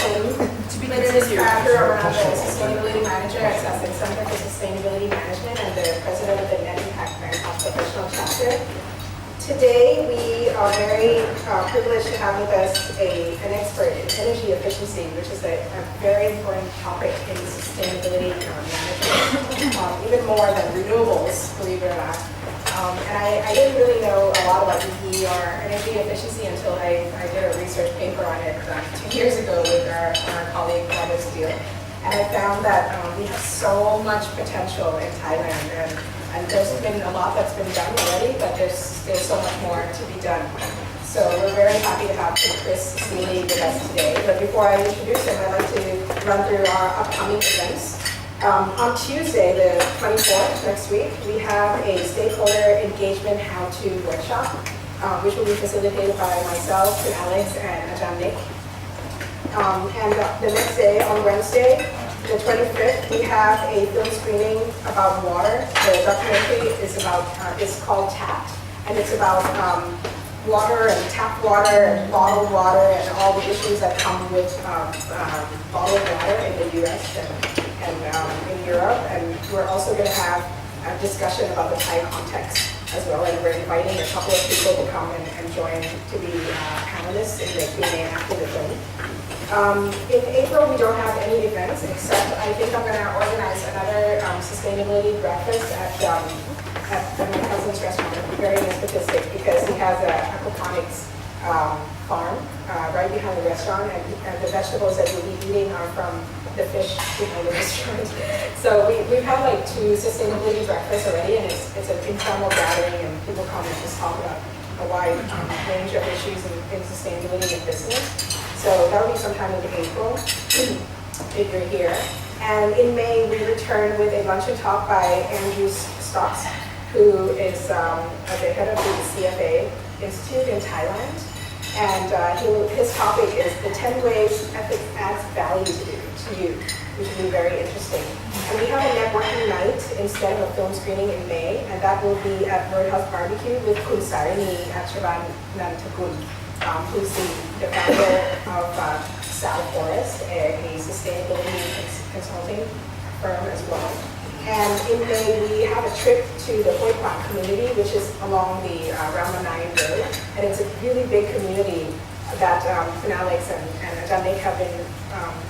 Lim, business founder around the Sustainability Manager at Sussex Center for Sustainability Management and the president of the Net Impact Bangkok Professional Chapter. Today, we are very privileged to have with us an expert in energy efficiency, which is a very important topic in sustainability management, even more than renewables, believe it or not. And I didn't really know a lot about EE or energy efficiency until I did a research paper on it 2 years ago with our colleague Robert Steele. And I found that we have so much potential in Thailand, and there's been a lot that's been done already, but there's still so much more to be done. So we're very happy to have Chris Seeley with us today. But before I introduce him, I'd like to run through our upcoming events. On Tuesday, the 24th, next week, we have a stakeholder engagement how-to workshop, which will be facilitated by myself, and Alex, and Ajahn Nick. And the next day, on Wednesday, the 25th, we have a film screening about water. The documentary is called Tapped, and it's about water and tap water and bottled water and all the issues that come with bottled water in the US and in Europe. And we're also going to have a discussion about the Thai context as well, and we're inviting a couple of people to come and join to be panelists in the Q&A after the film. In April, we don't have any events, except I think I'm going to organize another sustainability breakfast at my cousin's restaurant. Very statistic, because he has an aquaponics farm right behind the restaurant, and the vegetables that we'll be eating are from the fish behind the restaurant. So we've had like 2 sustainability breakfasts already, and it's an informal gathering, and people come and just talk about a wide range of issues in sustainability and business. So that will be sometime in April, if you're here. And in May, we return with a luncheon talk by Andrew Stocks, who is the head of the CFA Institute in Thailand. And his topic is the 10 ways ethics adds value to you, which will be very interesting. And we have a networking night instead of a film screening in May, and that will be at Roadhouse Barbecue with Kun Sarini Nantakun, who's the founder of South Forest, a sustainability consulting firm as well. And in May, we have a trip to the Hoi Kwan community, which is along the Ramanayan Road. And it's a really big community that Alex and Ajahn Nick have been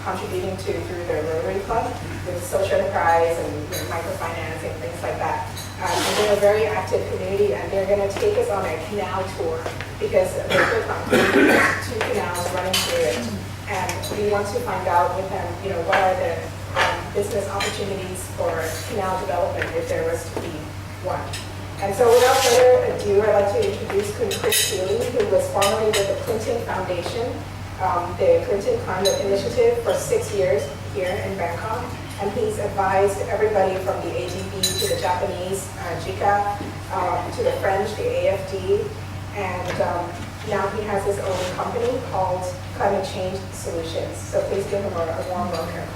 contributing to through their Rotary Club with social enterprise and microfinance and things like that. And they're a very active community, and they're going to take us on a canal tour, because the Hoi Kwan community has 2 canals running through it. And we want to find out with them, what are the business opportunities for canal development if there was to be one. And so without further ado, I'd like to introduce Chris Seeley, who was formerly with the Clinton Foundation, the Clinton Climate Initiative, for 6 years here in Bangkok. And he's advised everybody from the AGB to the Japanese JICA, to the French, the AFD, and now he has his own company called Climate Change Solutions. So please give him a warm welcome.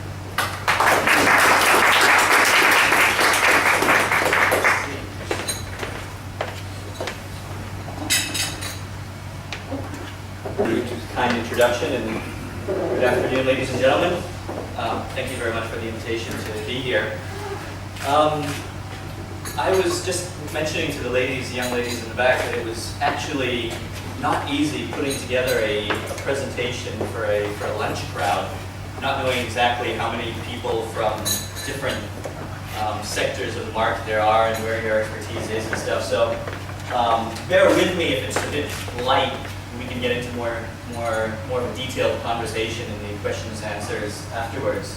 Kind introduction, and good afternoon, ladies and gentlemen. Thank you very much for the invitation to be here. I was just mentioning to the young ladies in the back, that it was actually not easy putting together a presentation for a lunch crowd, not knowing exactly how many people from different sectors of the market there are and where your expertise is and stuff. So bear with me if it's a bit light. We can get into more of a detailed conversation in the questions and answers afterwards.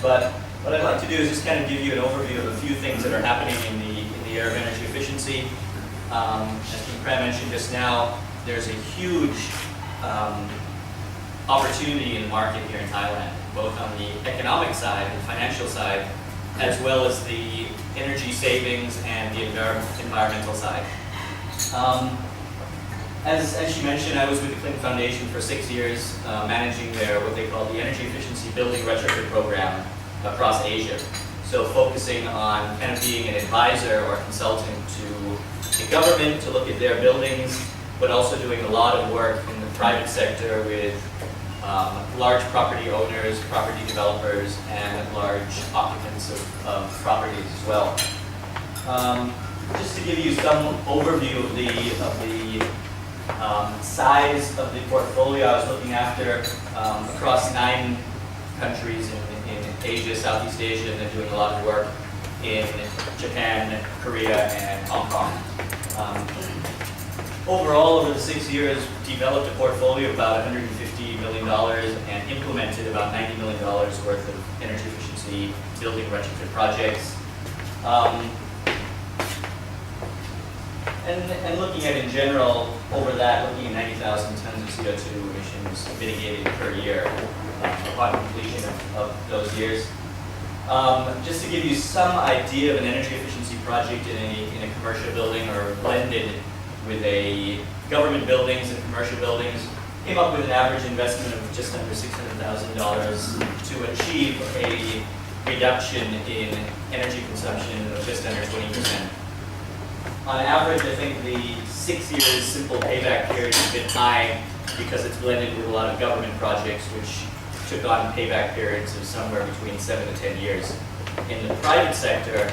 But what I'd like to do is just kind of give you an overview of a few things that are happening in the area of energy efficiency. As Prem mentioned just now, there's a huge opportunity in the market here in Thailand, both on the economic side and financial side, as well as the energy savings and the environmental side. As she mentioned, I was with the Clinton Foundation for 6 years, managing their what they call the Energy Efficiency Building Retrofit Program across Asia. So focusing on kind of being an advisor or consultant to the government to look at their buildings, but also doing a lot of work in the private sector with large property owners, property developers, and large occupants of properties as well. Just to give you some overview of the size of the portfolio I was looking after across 9 countries in Asia, Southeast Asia, and then doing a lot of work in Japan, Korea, and Hong Kong. Overall, over the 6 years, developed a portfolio of about $150 million and implemented about $90 million worth of energy efficiency building retrofit projects. And looking at, in general, over that, looking at 90,000 tons of CO2 emissions mitigated per year upon completion of those years. Just to give you some idea of an energy efficiency project in a commercial building or blended with a government buildings and commercial buildings, came up with an average investment of just under $600,000 to achieve a reduction in energy consumption of just under 20%. On average, I think the 6 years simple payback period is a bit high because it's blended with a lot of government projects which took on payback periods of somewhere between 7 to 10 years. In the private sector,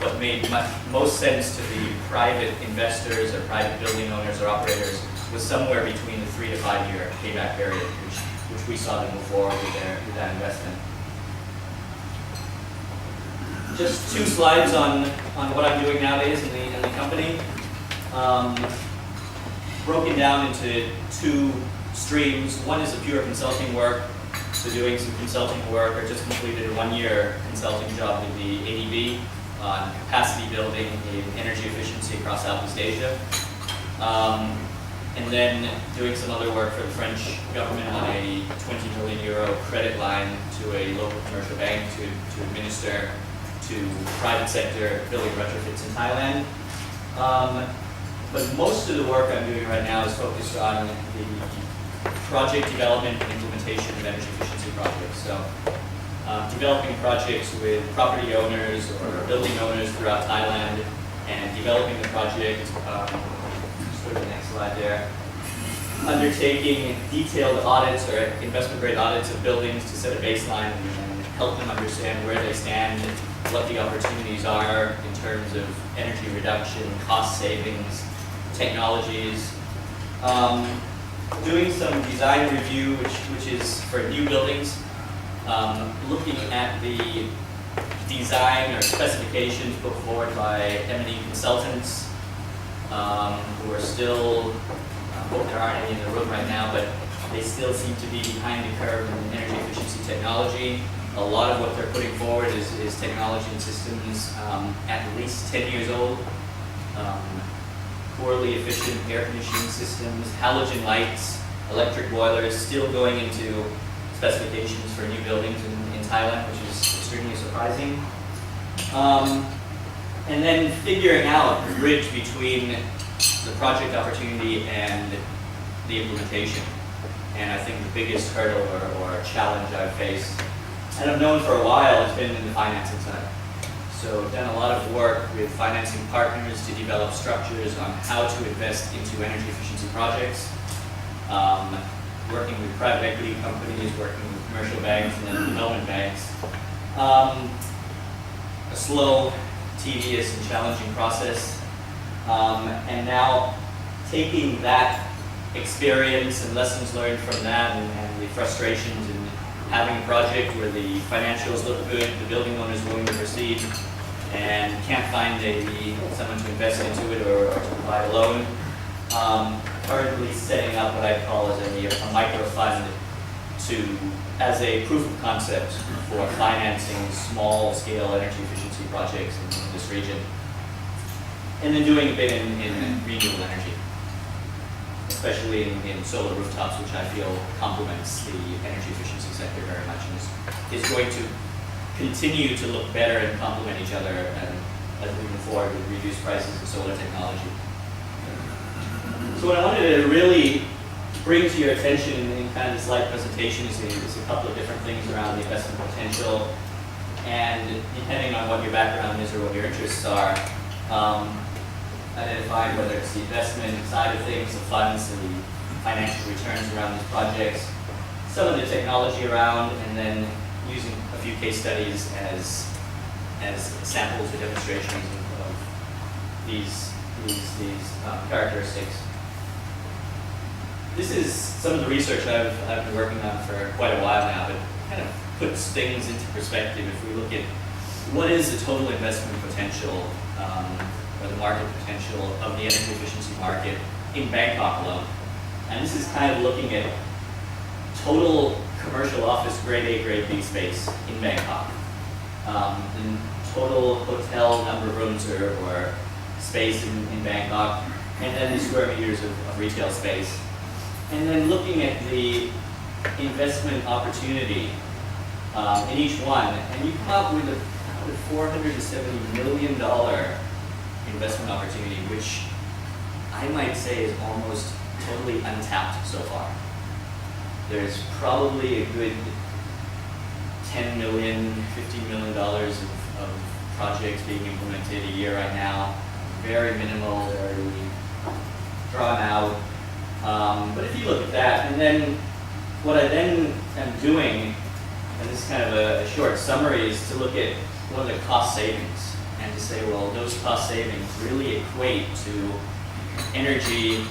what made most sense to the private investors or private building owners or operators was somewhere between the 3 to 5 year payback period, which we saw them move forward with that investment. Just 2 slides on what I'm doing nowadays in the company. Broken down into 2 streams. One is a pure consulting work, so doing some consulting work. I just completed a 1-year consulting job with the ADB on capacity building in energy efficiency across Southeast Asia. And then doing some other work for the French government on a €20 million credit line to a local commercial bank to administer to private sector building retrofits in Thailand. But most of the work I'm doing right now is focused on the project development and implementation of energy efficiency projects. So developing projects with property owners or building owners throughout Thailand and developing the project, just go to the next slide there, undertaking detailed audits or investment grade audits of buildings to set a baseline and help them understand where they stand, what the opportunities are in terms of energy reduction, cost savings, technologies. Doing some design review, which is for new buildings, looking at the design or specifications put forward by M&E consultants who are still, I hope there aren't any in the room right now, but they still seem to be behind the curve in energy efficiency technology. A lot of what they're putting forward is technology and systems at least 10 years old. Poorly efficient air conditioning systems, halogen lights, electric boilers, still going into specifications for new buildings in Thailand, which is extremely surprising. And then figuring out the bridge between the project opportunity and the implementation. And I think the biggest hurdle or challenge I've faced, and I've known for a while, has been in the financing side. So done a lot of work with financing partners to develop structures on how to invest into energy efficiency projects, working with private equity companies, working with commercial banks and then development banks. A slow, tedious and challenging process. And now taking that experience and lessons learned from that and the frustrations in having a project where the financials look good, the building owner is willing to proceed, and can't find someone to invest into it or to provide a loan. Currently setting up what I call as a micro fund as a proof of concept for financing small scale energy efficiency projects in this region. And then doing a bit in renewable energy, especially in solar rooftops, which I feel complements the energy efficiency sector very much and is going to continue to look better and complement each other as we move forward with reduced prices of solar technology. So what I wanted to really bring to your attention in kind of this slide presentation is a couple of different things around the investment potential, and depending on what your background is or what your interests are, identifying whether it's the investment side of things, the funds, and the financial returns around these projects, some of the technology around, and then using a few case studies as samples or demonstrations of these characteristics. This is some of the research I've been working on for quite a while now, but kind of puts things into perspective. If we look at what is the total investment potential or the market potential of the energy efficiency market in Bangkok alone, and this is kind of looking at total commercial office grade A, grade B space in Bangkok, the total hotel number of rooms or space in Bangkok, and then the square meters of retail space. And then looking at the investment opportunity in each one, and you come up with a $470 million investment opportunity, which I might say is almost totally untapped so far. There's probably a good $10 million, $15 million of projects being implemented a year right now. Very minimal, very drawn out. But if you look at that, and then what I then am doing, and this is kind of a short summary, is to look at what are the cost savings and to say, well, those cost savings really equate to energy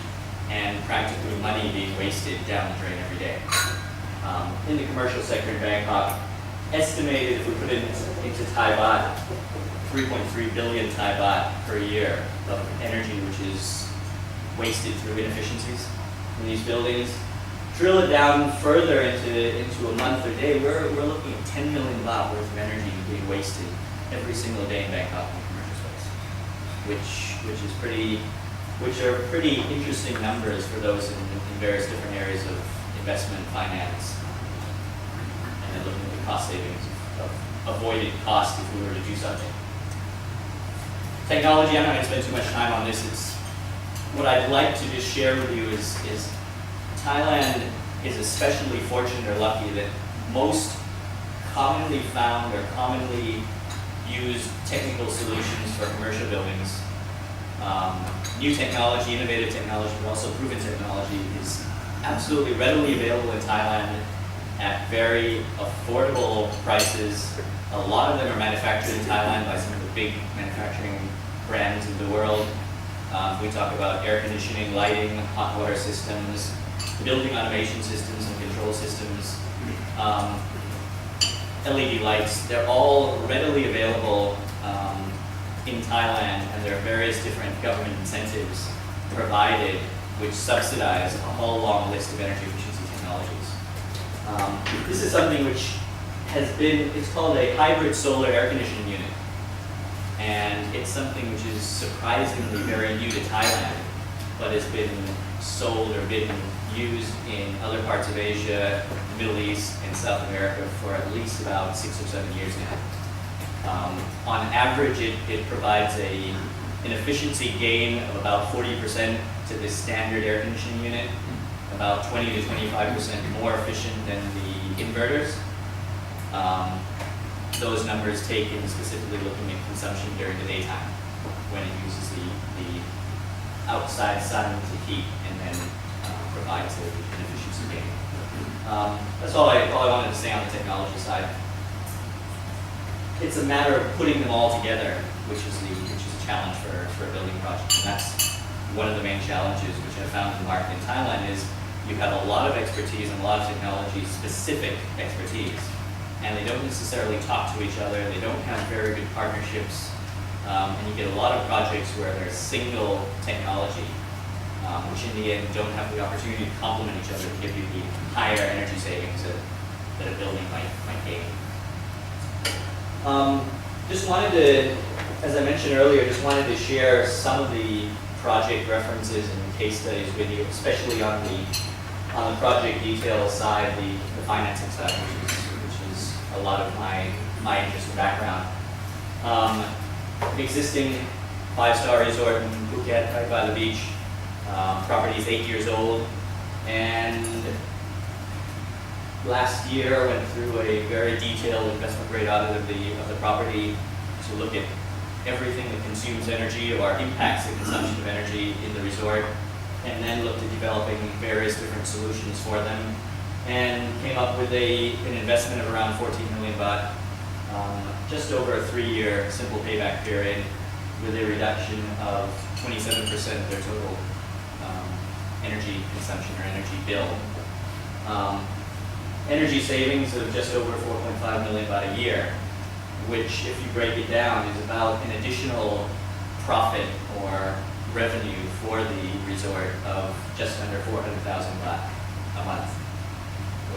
and practically money being wasted down the drain every day. In the commercial sector in Bangkok, estimated if we put it into Thai baht, 3.3 billion Thai baht per year of energy which is wasted through inefficiencies in these buildings. Drill it down further into a month or day, we're looking at 10 million baht worth of energy being wasted every single day in Bangkok in commercial space, which are pretty interesting numbers for those in various different areas of investment, finance, and then looking at the cost savings of avoided cost if we were to do something. Technology, I'm not going to spend too much time on this. It's what I'd like to just share with you is Thailand is especially fortunate or lucky that most commonly found or commonly used technical solutions for commercial buildings, new technology, innovative technology, but also proven technology is absolutely readily available in Thailand at very affordable prices. A lot of them are manufactured in Thailand by some of the big manufacturing brands in the world. We talk about air conditioning, lighting, hot water systems, building automation systems and control systems, LED lights. They're all readily available in Thailand, and there are various different government incentives provided which subsidize a whole long list of energy efficiency technologies. This is something which has been, it's called a hybrid solar air conditioning unit. And it's something which is surprisingly very new to Thailand, but has been sold or been used in other parts of Asia, the Middle East, and South America for at least about 6 or 7 years now. On average, it provides an efficiency gain of about 40% to the standard air conditioning unit, about 20 to 25% more efficient than the inverters. Those numbers taken specifically looking at consumption during the daytime when it uses the outside sun to heat and then provides an efficiency gain. That's all I wanted to say on the technology side. It's a matter of putting them all together, which is a challenge for a building project. And that's one of the main challenges which I found in the market in Thailand is you have a lot of expertise and a lot of technology specific expertise. And they don't necessarily talk to each other, they don't have very good partnerships, and you get a lot of projects where there's single technology, which in the end don't have the opportunity to complement each other to give you the higher energy savings that a building might gain. Just wanted to, as I mentioned earlier, just wanted to share some of the project references and case studies with you, especially on the project details side, the financing side, which is a lot of my interest and background. Existing 5-star resort in Phuket, right by the beach. Property is 8 years old, and last year I went through a very detailed investment grade audit of the property to look at everything that consumes energy or impacts the consumption of energy in the resort, and then looked at developing various different solutions for them. and came up with an investment of around 14 million baht, just over a 3-year simple payback period, with a reduction of 27% of their total energy consumption or energy bill. Energy savings of just over 4.5 million baht a year, which, if you break it down, is about an additional profit or revenue for the resort of just under 400,000 baht a month,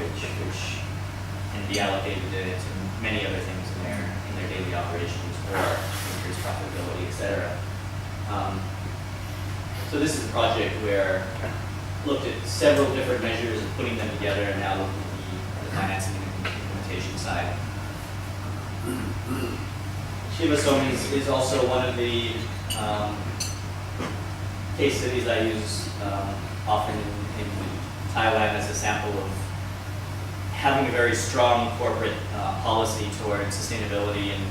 which can be allocated to many other things in their daily operations or increase profitability, etc. So this is a project where looked at several different measures and putting them together, and now looking at the financing and implementation side. Shiva Somi is also one of the case studies I use often in Thailand as a sample of having a very strong corporate policy towards sustainability and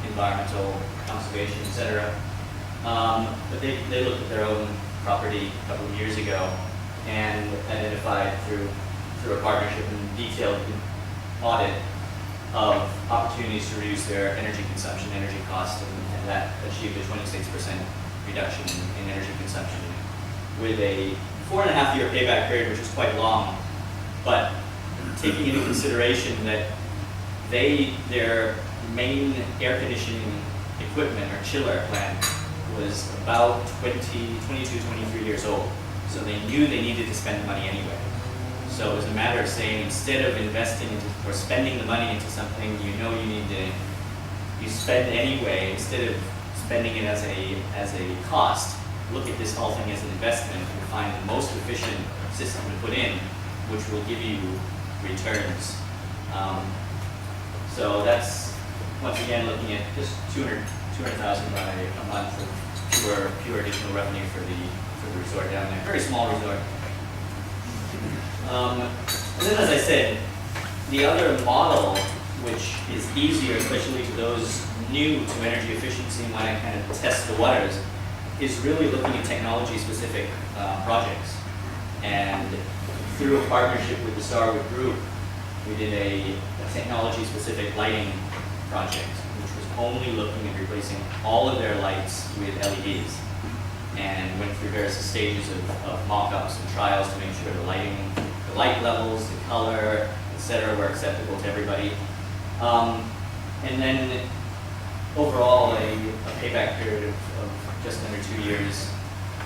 environmental conservation, etc. But they looked at their own property a couple of years ago and identified through a partnership and detailed audit of opportunities to reduce their energy consumption, energy cost, and that achieved a 26% reduction in energy consumption with a 4.5-year payback period, which is quite long, but taking into consideration that their main air conditioning equipment or chiller plant was about 22, 23 years old. So they knew they needed to spend the money anyway. So it was a matter of saying, instead of investing into or spending the money into something you spend anyway, instead of spending it as a cost, look at this whole thing as an investment and find the most efficient system to put in, which will give you returns. So that's, once again, looking at just 200,000 baht a month of pure additional revenue for the resort down there. Very small resort. And then, as I said, the other model, which is easier, especially to those new to energy efficiency and want to kind of test the waters, is really looking at technology-specific projects. And through a partnership with the Starwood Group, we did a technology-specific lighting project, which was only looking at replacing all of their lights with LEDs, and went through various stages of mock-ups and trials to make sure the light levels, the color, etc., were acceptable to everybody. And then overall, a payback period of just under 2 years,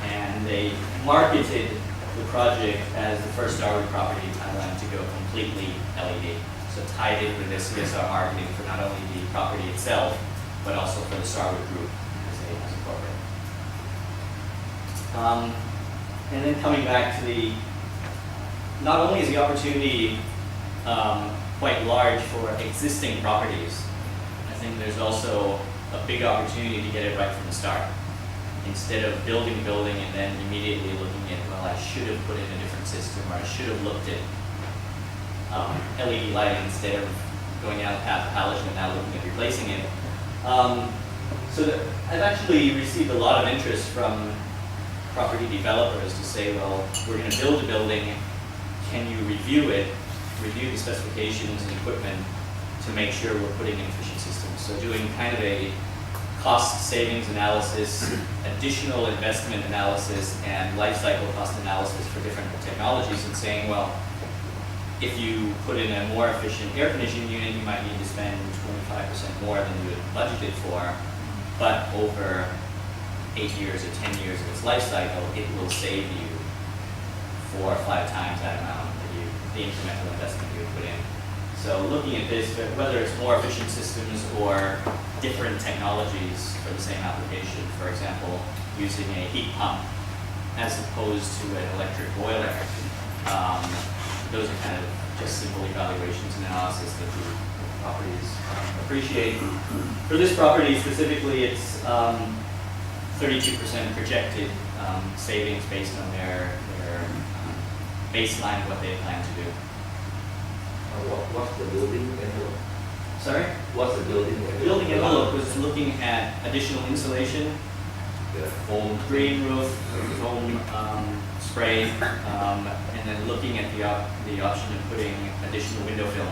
and they marketed the project as the first Starwood property in Thailand to go completely LED. So tied in with this CSR marketing for not only the property itself, but also for the Starwood Group as a corporate. And then coming back to not only is the opportunity quite large for existing properties, I think there's also a big opportunity to get it right from the start. Instead of building and then immediately looking at, well, I should have put in a different system, or I should have looked at LED lighting instead of going down the path of halogen and now looking at replacing it. So I've actually received a lot of interest from property developers to say, well, we're going to build a building, can you review the specifications and equipment to make sure we're putting in efficient systems. So doing kind of a cost savings analysis, additional investment analysis, and life cycle cost analysis for different technologies, and saying, well, if you put in a more efficient air conditioning unit, you might need to spend 25% more than you had budgeted for, but over 8 years or 10 years of its life cycle, it will save you 4 or 5 times that amount the incremental investment you would put in. So looking at this, whether it's more efficient systems or different technologies for the same application, for example, using a heat pump as opposed to an electric boiler, those are kind of just simple evaluations and analysis that the properties appreciate. For this property specifically, it's 32% projected savings based on their baseline of what they plan to do. What's the building envelope? Sorry? What's the building envelope? Building envelope was looking at additional insulation the home green roof, foam spray, and then looking at the option of putting additional window film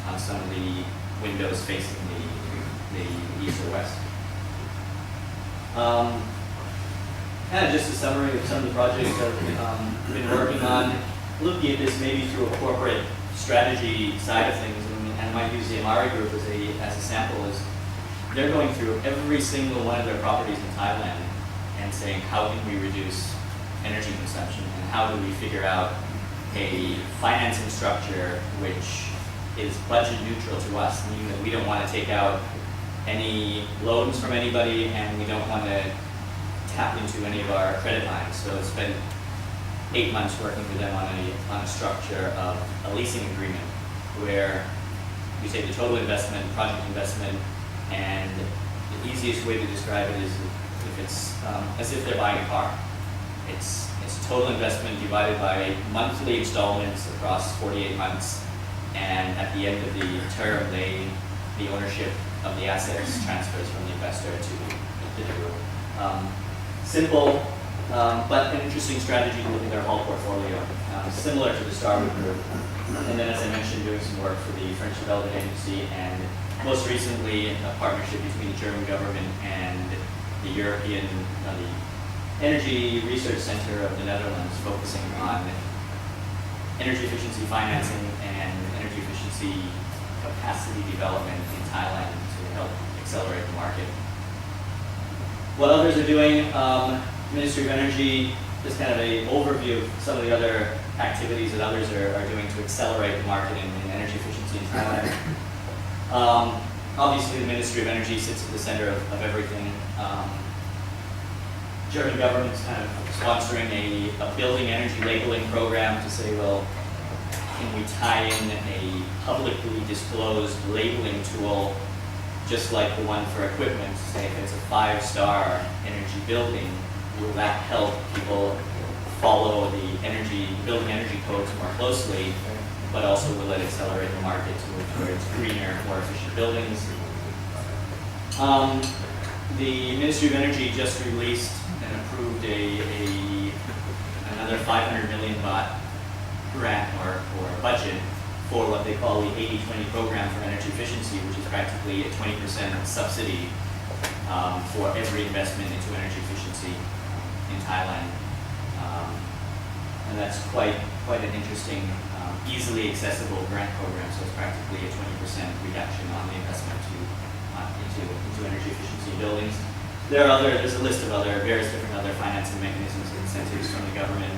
on some of the windows facing the east or west. Kind of just a summary of some of the projects I've been working on, looking at this maybe through a corporate strategy side of things, and I might use the Amari Group as a sample. Is they're going through every single one of their properties in Thailand and saying, how can we reduce energy consumption, and how do we figure out a financing structure which is budget neutral to us, meaning that we don't want to take out any loans from anybody and we don't want to tap into any of our credit lines. So it's been 8 months working with them on a structure of a leasing agreement where you take the total investment, project investment, and the easiest way to describe it is if it's as if they're buying a car. It's total investment divided by monthly installments across 48 months, and at the end of the term, the ownership of the assets transfers from the investor to the group. Simple, but an interesting strategy to look at their whole portfolio, similar to the Starwood Group. And then, as I mentioned, doing some work for the French Development Agency, and most recently, a partnership between the German government and the European, the Energy Research Center of the Netherlands, focusing on energy efficiency financing and energy efficiency capacity development in Thailand to help accelerate the market. What others are doing, Ministry of Energy, just kind of an overview of some of the other activities that others are doing to accelerate the market in energy efficiency in Thailand. Obviously, the Ministry of Energy sits at the center of everything. German government's kind of sponsoring a building energy labeling program to say, well, can we tie in a publicly disclosed labeling tool, just like the one for equipment, to say if it's a 5-star energy building, will that help people follow the building energy codes more closely, but also will it accelerate the market to move towards greener, more efficient buildings. The Ministry of Energy just released and approved another 500 million baht grant or budget for what they call the 80-20 program for energy efficiency, which is practically a 20% subsidy for every investment into energy efficiency in Thailand. And that's quite an interesting, easily accessible grant program, so it's practically a 20% reduction on the investment into energy efficiency buildings. There's a list of various different other financing mechanisms and incentives from the government.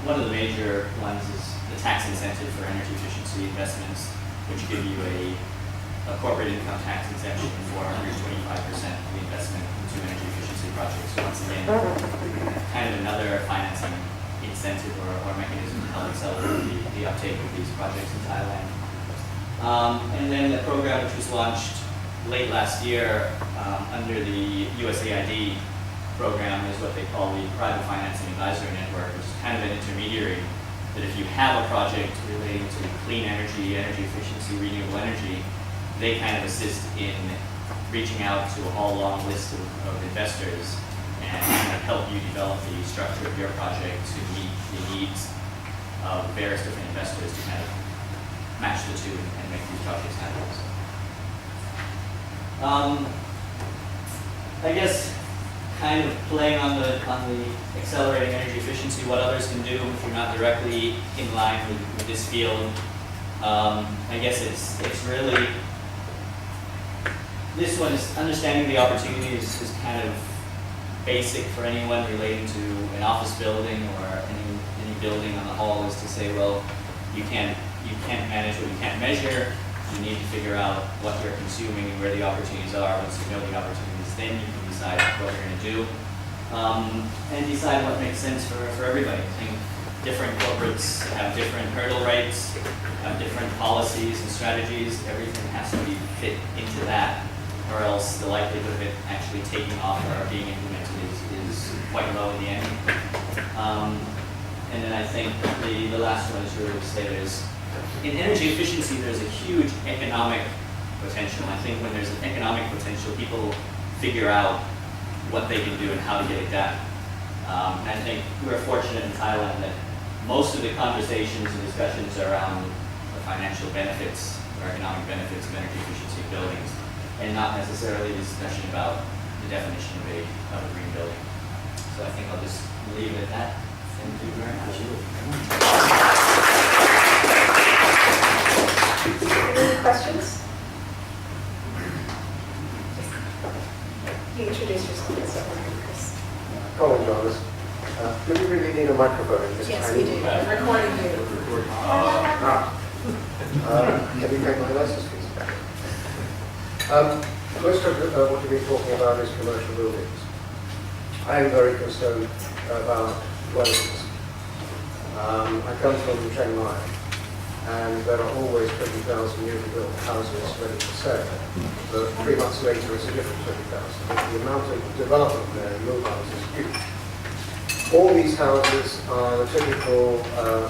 One of the major ones is the tax incentive for energy efficiency investments, which give you a corporate income tax exemption for 125% of the investment into energy efficiency projects. So once again, kind of another financing incentive or mechanism to help accelerate the uptake of these projects in Thailand. And then the program, which was launched late last year under the USAID program, is what they call the Private Financing Advisory Network, which is kind of an intermediary that if you have a project relating to clean energy, energy efficiency, renewable energy, they kind of assist in reaching out to a whole long list of investors and kind of help you develop the structure of your project to meet the needs of various different investors to kind of match the two and make these projects happen. I guess kind of playing on the accelerating energy efficiency, what others can do if you're not directly in line with this field. I guess it's really, this one is understanding the opportunities is kind of basic for anyone relating to an office building or any building on the whole, is to say, well, you can't manage what you can't measure. You need to figure out what you're consuming and where the opportunities are. Once you know the opportunities, then you can decide what you're going to do and decide what makes sense for everybody. I think different corporates have different hurdle rates, have different policies and strategies. Everything has to be fit into that, or else the likelihood of it actually taking off or being implemented is quite low in the end. And then I think the last one is really to say in energy efficiency, there's a huge economic potential. I think when there's an economic potential, people figure out what they can do and how to get it done. And I think we're fortunate in Thailand that most of the conversations and discussions are around the financial benefits or economic benefits of energy efficiency buildings, and not necessarily a discussion about the definition of a green building. So I think I'll just leave it at that. Thank you very much. Any questions? You introduce yourself as well, Chris. Colin Jarvis. Do we really need a microphone in this Yes, tiny- we do. I'm recording you. Can you take my license, please? Most of what you've been talking about is commercial buildings. I am very concerned about dwellings. I come from Chiang Mai, and there are always 20,000 newly built houses ready for sale. But 3 months later, it's a different 20,000. The amount of development there in Mumbai is huge. All these houses are the typical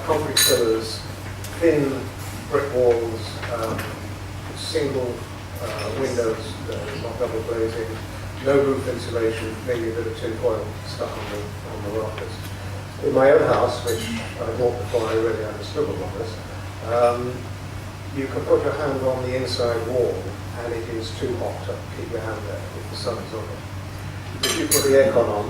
concrete pillars, thin brick walls, single windows, not double glazing, no roof insulation, maybe a bit of tin foil stuck on the rafters. In my own house, which I bought before I really understood all of this, you can put your hand on the inside wall and it is too hot to keep your hand there if the sun is on it. If you put the aircon on,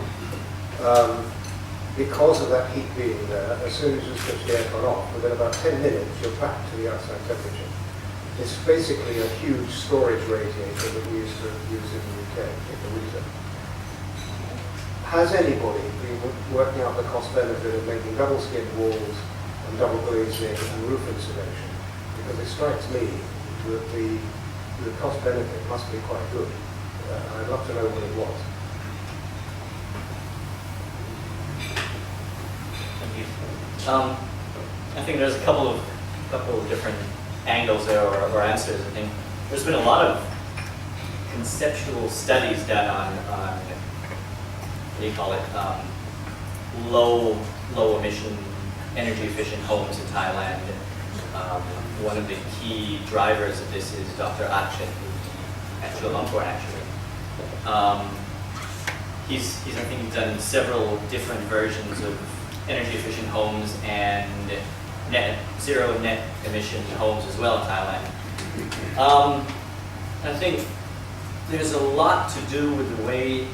because of that heat being there, as soon as you switch the aircon off, within about 10 minutes you're back to the outside temperature. It's basically a huge storage radiator that we used to use in the UK in the winter. Has anybody been working out the cost benefit of making double skin walls and double glazing and roof insulation? Because it strikes me that the cost benefit must be quite good. I'd love to know what it was. I think there's a couple of different angles there or answers. I think there's been a lot of conceptual studies done on what do you call it, low emission, energy efficient homes in Thailand. One of the key drivers of this is Dr. Achin at Chulalongkorn actually. He's I think done several different versions of energy efficient homes and zero net emission homes as well in Thailand. I think there's a lot to do with the way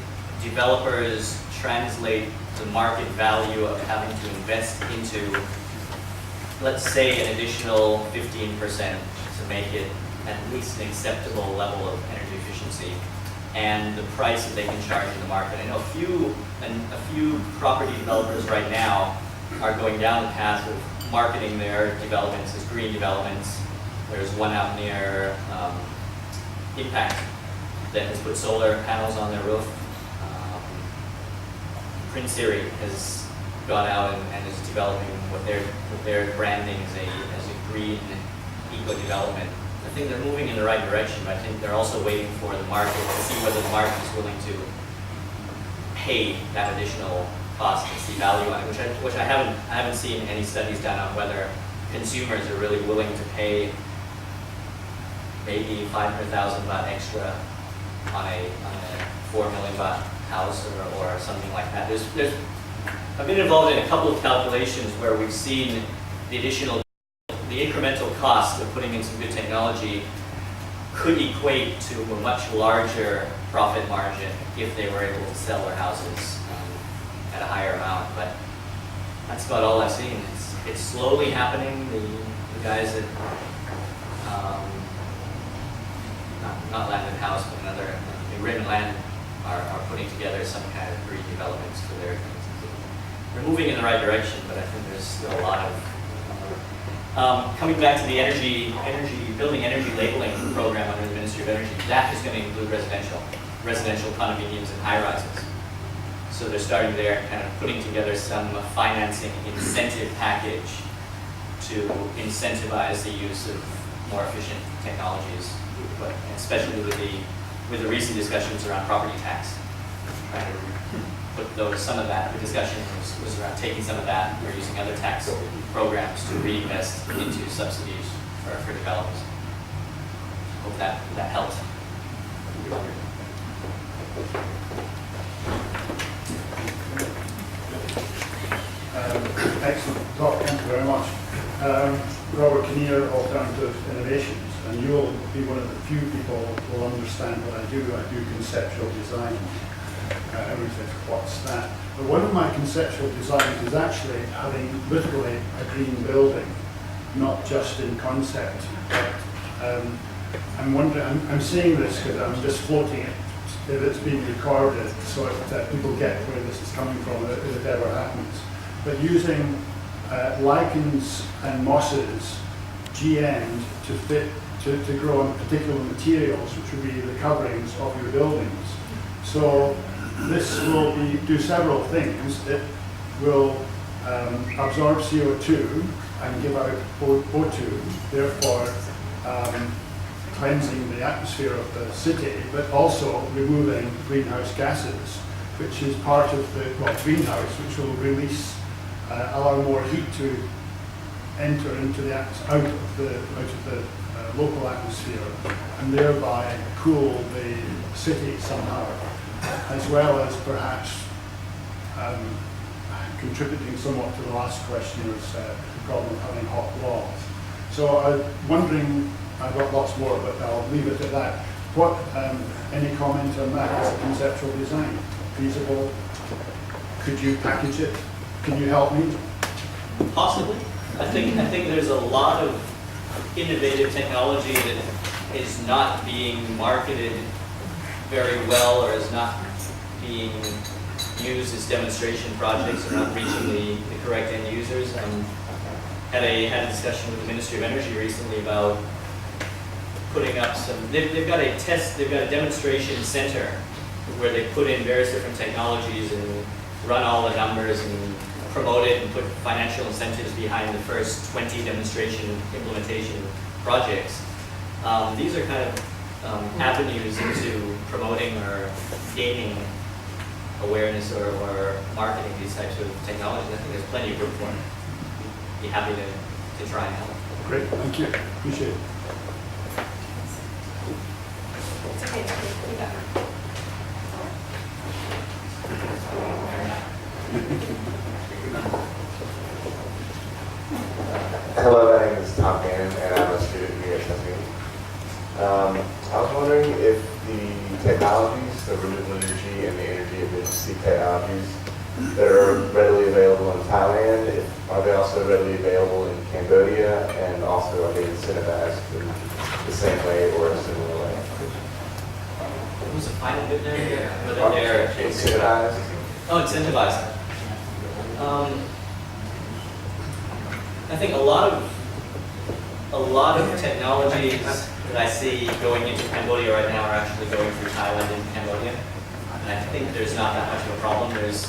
developers translate the market value of having to invest into, let's say, an additional 15% to make it at least an acceptable level of energy efficiency, and the price that they can charge in the market. I know a few property developers right now are going down the path of marketing their developments as green developments. There's one out near Impact that has put solar panels on their roof. Prince Seeley has gone out and is developing what they're branding as a green eco development. I think they're moving in the right direction, but I think they're also waiting for the market to see whether the market is willing to pay that additional cost and see value on it, which I haven't seen any studies done on whether consumers are really willing to pay maybe 500,000 baht extra on a 4 million baht house or something like that. I've been involved in a couple of calculations where we've seen the incremental cost of putting in some good technology could equate to a much larger profit margin if they were able to sell their houses at a higher amount. But that's about all I've seen. It's slowly happening. The guys at not Land and House, but another, Rim Land, are putting together some kind of green developments for their things. They're moving in the right direction, but I think there's still a lot of coming back to the building energy labeling program under the Ministry of Energy. That is going to include residential condominiums and high rises. So they're starting there, kind of putting together some financing incentive package to incentivize the use of more efficient technologies, but especially with the recent discussions around property tax. Trying to put some of that, the discussion was around taking some of that or using other tax programs to reinvest into subsidies for developers. Hope that helped. Excellent talk, thank you very much. Robert Kinnear, Alternative Innovations, and you'll be one of the few people who will understand what I do. I do conceptual design. Everyone says, what's that? But one of my conceptual designs is actually having literally a green building, not just in concept. But I'm wondering, I'm saying this because I'm just floating it, if it's being recorded, so that people get where this is coming from, if it ever happens. But using lichens and mosses GM'd to fit, to grow on particular materials, which will be the coverings of your buildings. So this will do several things. It will absorb CO2 and give out O2, therefore cleansing the atmosphere of the city, but also removing greenhouse gases, which is part of the greenhouse, which will release, allow more heat to enter into the out of the local atmosphere, and thereby cool the city somehow, as well as perhaps contributing somewhat to the last questioner's the problem of having hot walls. So I'm wondering, I've got lots more, but I'll leave it at that. What, any comment on that as a conceptual design? Feasible? Could you package it? Can you help me? Possibly. I think there's a lot of innovative technology that is not being marketed very well, or is not being used as demonstration projects, or not reaching the correct end users. Had a discussion with the Ministry of Energy recently about putting up some. They've got a demonstration center where they put in various different technologies and run all the numbers and promote it and put financial incentives behind the first 20 demonstration implementation projects. These are kind of avenues into promoting or gaining awareness or marketing these types of technologies. I think there's plenty of room for it. Be happy to try and help. Great, thank you. Appreciate it. It's okay, we got it. Hello, my name is Tom Gannon, and I'm a student here at Seeley. I was wondering if the technologies, the renewable energy and the energy efficiency technologies that are readily available in Thailand, are they also readily available in Cambodia, and also are they incentivized in the same way or a similar way? What was the final bit there? Whether they're Incentivized? Oh, incentivized. I think a lot of technologies that I see going into Cambodia right now are actually going through Thailand into Cambodia, and I think there's not that much of a problem. There's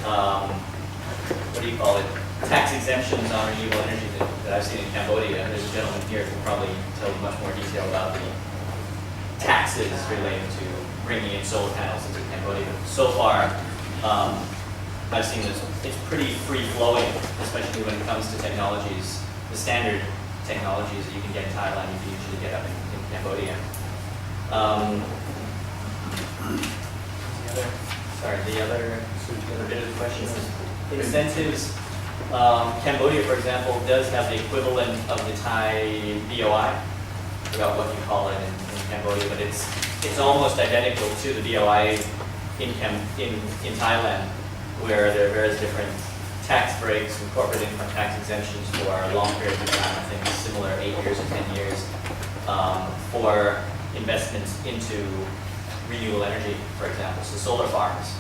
what do you call it? Tax exemptions on renewable energy that I've seen in Cambodia. There's a gentleman here who will probably tell you much more detail about the taxes related to bringing in solar panels into Cambodia. But so far, I've seen this. It's pretty free-flowing, especially when it comes to technologies. The standard technologies that you can get in Thailand, you can usually get up in Cambodia. The other bit of the question was incentives. Cambodia, for example, does have the equivalent of the Thai BOI. I forgot what you call it in Cambodia, but it's almost identical to the BOI in Thailand, where there are various different tax breaks and corporate income tax exemptions for long periods of time, I think similar 8 years or 10 years, for investments into renewable energy, for example. So solar farms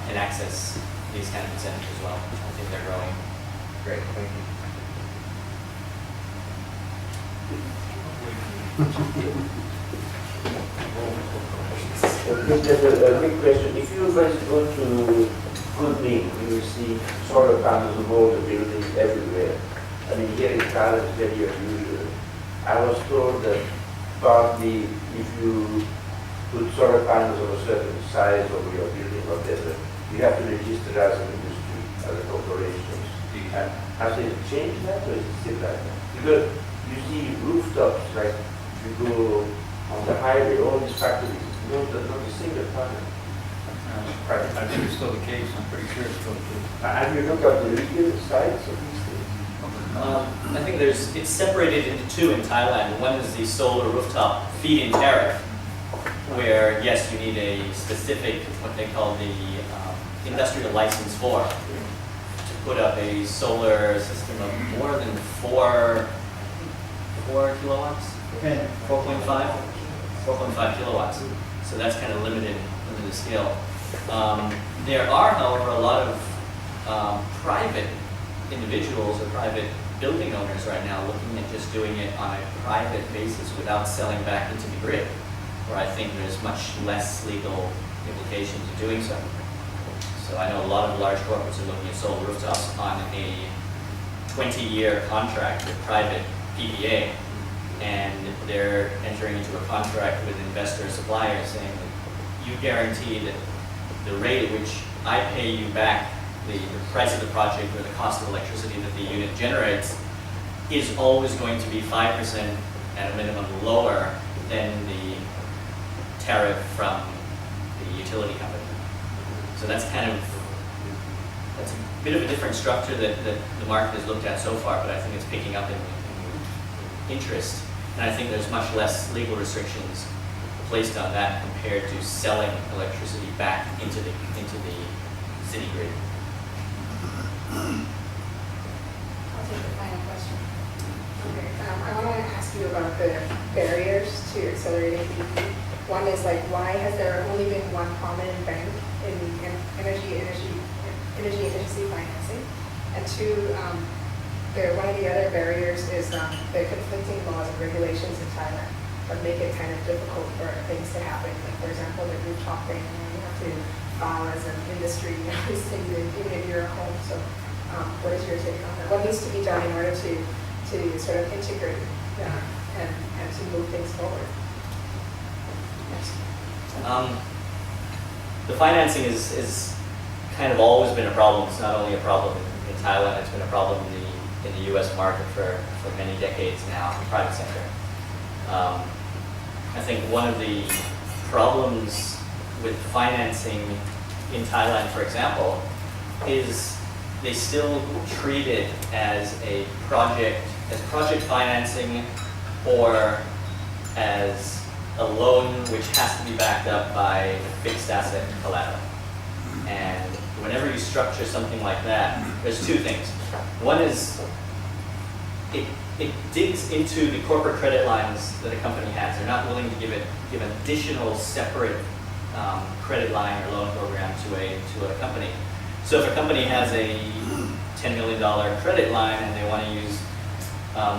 can access these kind of incentives as well. I think they're growing. Great, thank you. Just a quick question. If you first go to Kunming, you will see solar panels on all the buildings everywhere. I mean, here in Thailand it's very unusual. I was told that partly if you put solar panels of a certain size over your building or whatever, you have to register as an industry, as a corporation. And has it changed that, or is it still like that? Because you see rooftops, like if you go on the highway, all these factories Not a single panel. I think it's still the case, I'm pretty sure it's still the case. Have you looked at the legal sides of these things? I think it's separated into two in Thailand. One is the solar rooftop feed-in tariff, where yes, you need a specific, what they call the industrial license for, to put up a solar system of more than 4 kilowatts, 4.5 kilowatts. So that's kind of limited scale. There are, however, a lot of private individuals or private building owners right now looking at just doing it on a private basis without selling back into the grid, where I think there's much less legal implications of doing so. So I know a lot of large corporates are looking at solar rooftops on a 20-year contract with private PPA, and they're entering into a contract with investor suppliers saying that you guarantee that the rate at which I pay you back the price of the project or the cost of electricity that the unit generates is always going to be 5% at a minimum lower than the tariff from the utility company. So that's a bit of a different structure that the market has looked at so far, but I think it's picking up in interest. And I think there's much less legal restrictions placed on that compared to selling electricity back into the city grid. I'll take the final question. Okay, I want to ask you about the barriers to accelerating EV. One is like, why has there only been one prominent bank in energy efficiency financing? And two, one of the other barriers is the conflicting laws and regulations in Thailand that make it kind of difficult for things to happen. Like, for example, the rooftop thing, you have to file as an industry, these things, even if you're at home. So what is your take on that? What needs to be done in order to sort of integrate and to move things forward? Yes. The financing is kind of always been a problem. It's not only a problem in Thailand, it's been a problem in the US market for many decades now, in the private sector. I think one of the problems with financing in Thailand, for example, is they still treat it as project financing, or as a loan which has to be backed up by fixed asset collateral. And whenever you structure something like that, there's two things. One is it digs into the corporate credit lines that a company has. They're not willing to give an additional separate credit line or loan program to a company. So if a company has a $10 million credit line and they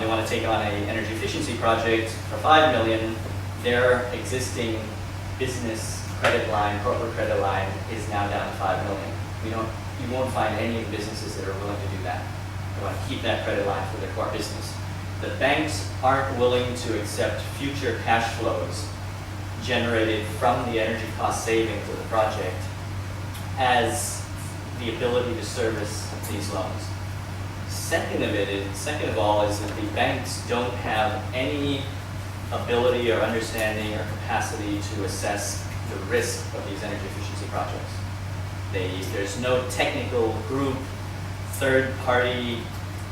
want to take on an energy efficiency project for $5 million, their existing business credit line, corporate credit line, is now down to $5 million. You won't find any of the businesses that are willing to do that. They want to keep that credit line for their core business. The banks aren't willing to accept future cash flows generated from the energy cost savings of the project as the ability to service these loans. Second of all, is that the banks don't have any ability or understanding or capacity to assess the risk of these energy efficiency projects. There's no technical group, third party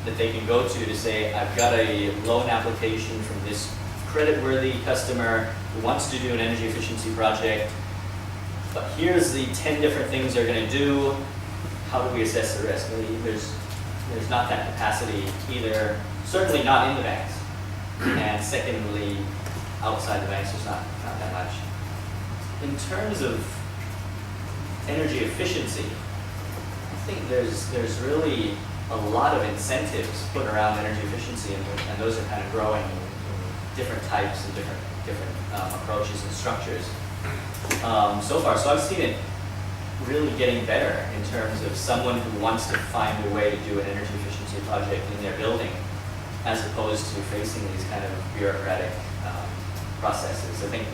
that they can go to say, I've got a loan application from this creditworthy customer who wants to do an energy efficiency project, but here's the 10 different things they're going to do. How do we assess the risk? There's not that capacity either, certainly not in the banks. And secondly, outside the banks, there's not that much. In terms of energy efficiency, I think there's really a lot of incentives put around energy efficiency, and those are kind of growing in different types and different approaches and structures so far. So I've seen it really getting better in terms of someone who wants to find a way to do an energy efficiency project in their building, as opposed to facing these kind of bureaucratic processes. I think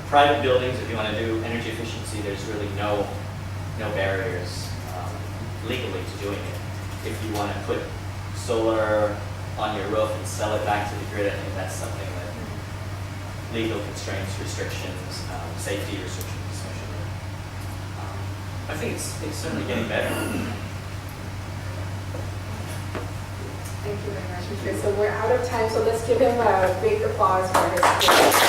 private buildings, if you want to do energy efficiency, there's really no barriers legally to doing it. If you want to put solar on your roof and sell it back to the grid, I think that's something that legal constraints, restrictions, safety restrictions especially. I think it's certainly getting better. Thank you very much, Mr. So we're out of time, so let's give him a big applause for his speech.